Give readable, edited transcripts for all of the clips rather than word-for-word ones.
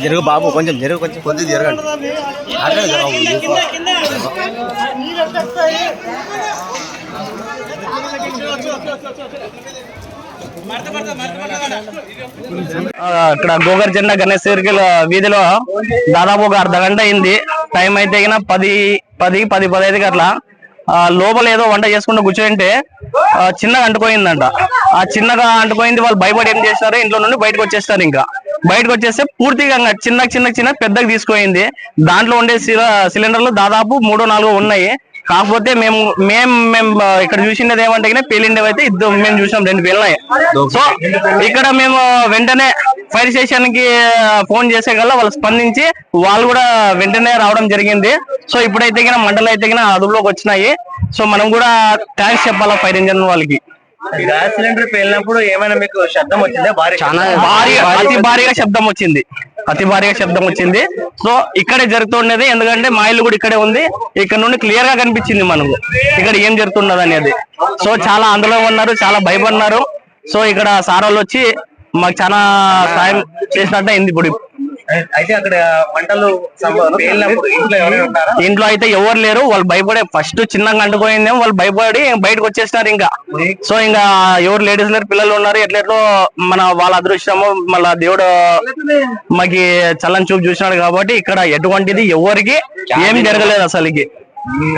జరుగు బాబు, కొంచెం జరుగు, కొంచెం జరగండి. ఇక్కడ గోగర్జెండ గణేష్ సర్కిల్ వీధిలో దాదాపు ఒక అర్ధగంట అయింది. టైం అయితే 10:15 అట్లా. లోపల ఏదో వంట చేసుకుంటూ కూర్చోంటే చిన్నగా అంటుకోయిందంట. ఆ చిన్నగా అంటుకోయింది. వాళ్ళు భయపడి ఏం చేస్తారు, ఇంట్లో నుండి బయటకు వచ్చేస్తారు. ఇంకా బయటకు వచ్చేస్తే పూర్తిగా చిన్న పెద్దగా తీసుకుపోయింది. దాంట్లో ఉండే సిలిండర్లు దాదాపు 3-4 ఉన్నాయి. కాకపోతే మేము ఇక్కడ చూసినది ఏమంటే పేలిండేవి అయితే మేము చూసాం, 2 పేలినాయి. సో ఇక్కడ మేము వెంటనే ఫైర్ స్టేషన్ కి ఫోన్ చేసే కల్లా వాళ్ళు స్పందించి వాళ్ళు కూడా వెంటనే రావడం జరిగింది. సో ఇప్పుడైతే మంటలు అయితే అదుపులోకి వచ్చినాయి. సో మనం కూడా థ్యాంక్స్ చెప్పాలా ఫైర్ ఇంజన్ వాళ్ళకి. గ్యాస్ సిలిండర్ పేలినప్పుడు ఏమైనా మీకు శబ్దం వచ్చిందా? అతి భారీగా శబ్దం వచ్చింది. సో ఇక్కడే జరుగుతుండేది, ఎందుకంటే మా ఇల్లు కూడా ఇక్కడే ఉంది. ఇక్కడ నుండి క్లియర్ గా కనిపించింది మనకు ఇక్కడ ఏం జరుగుతున్నది అనేది. సో చాలా ఆందోళన ఉన్నారు, చాలా భయపడినారు. సో ఇక్కడ సార్ వాళ్ళు వచ్చి మాకు చాలా సాయం చేసినట్టు అయింది. ఇప్పుడు అయితే అక్కడ మంటలు ఇంట్లో అయితే ఎవరు లేరు. వాళ్ళు భయపడే ఫస్ట్ చిన్నగా అంటుకోయిందేమో, వాళ్ళు భయపడి బయటకు వచ్చేసినారు. ఇంకా సో ఇంకా ఎవరు లేడీస్ లేరు, పిల్లలు ఉన్నారు. ఎట్లెట్లో వాళ్ళ అదృష్టము, మళ్ళా దేవుడు మాకి చల్లని చూపు చూసినాడు కాబట్టి ఇక్కడ ఎటువంటిది ఎవరికి ఏం జరగలేదు అసలుకి.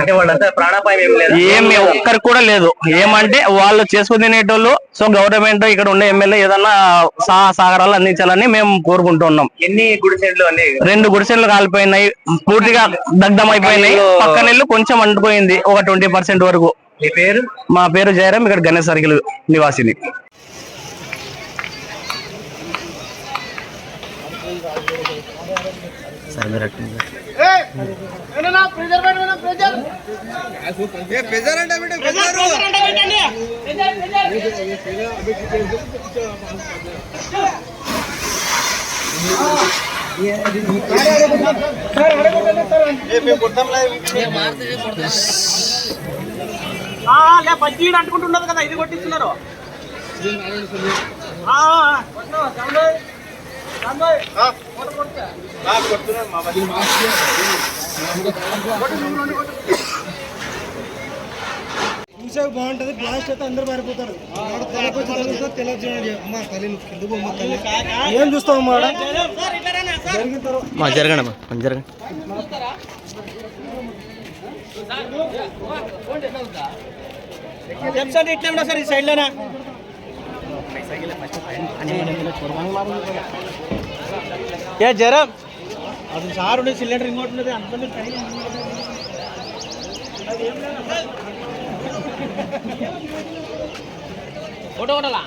అంటే వాళ్ళంతా ప్రాణాపాయం ఏం లేదు, ఏమి ఒక్కరికి కూడా లేదు. ఏమంటే వాళ్ళు చేసుకుని తినేటోళ్ళు. సో గవర్నమెంట్ ఇక్కడ ఉండే ఎమ్మెల్యే ఏదన్నా సహకారాలు అందించాలని మేము కోరుకుంటున్నాం. ఎన్ని గుడిసెలు? 2 గుడిసెలు కాలిపోయినాయి, పూర్తిగా దగ్ధం అయిపోయినాయి. పక్క నీళ్ళు కొంచెం అంటుపోయింది, ఒక 20% వరకు. మీ పేరు? మా పేరు జయరాం, ఇక్కడ గణేష్ సర్కిల్ నివాసిని. పచ్చి అంటుకుంటున్నది కదా, ఇది కొట్టిస్తున్నారు. చూసే బాగుంటది. బ్లాస్ట్ అయితే అందరు పారిపోతారు. ఏం చూస్తావు జరగండి. ఇట్లా సార్ ఈ సైడ్ లోనా జరం అది సార్ సిలిండర్ ఇంకోటి ఉన్నది అంత ఫోటో కొట్టాలా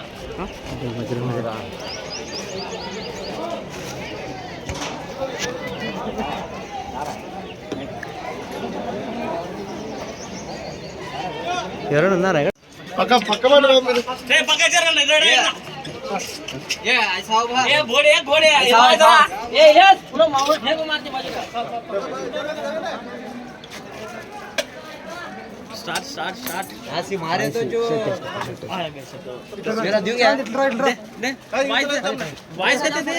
ఎవరైనా ఉన్నారా? स्टार्ट ऐसे मारे तो जो मेरा दियो क्या वॉइस देते थे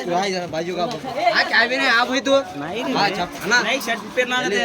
बाजू का आ क्या भी नहीं आप हुई तो नहीं ना नहीं शर्ट पे ना दे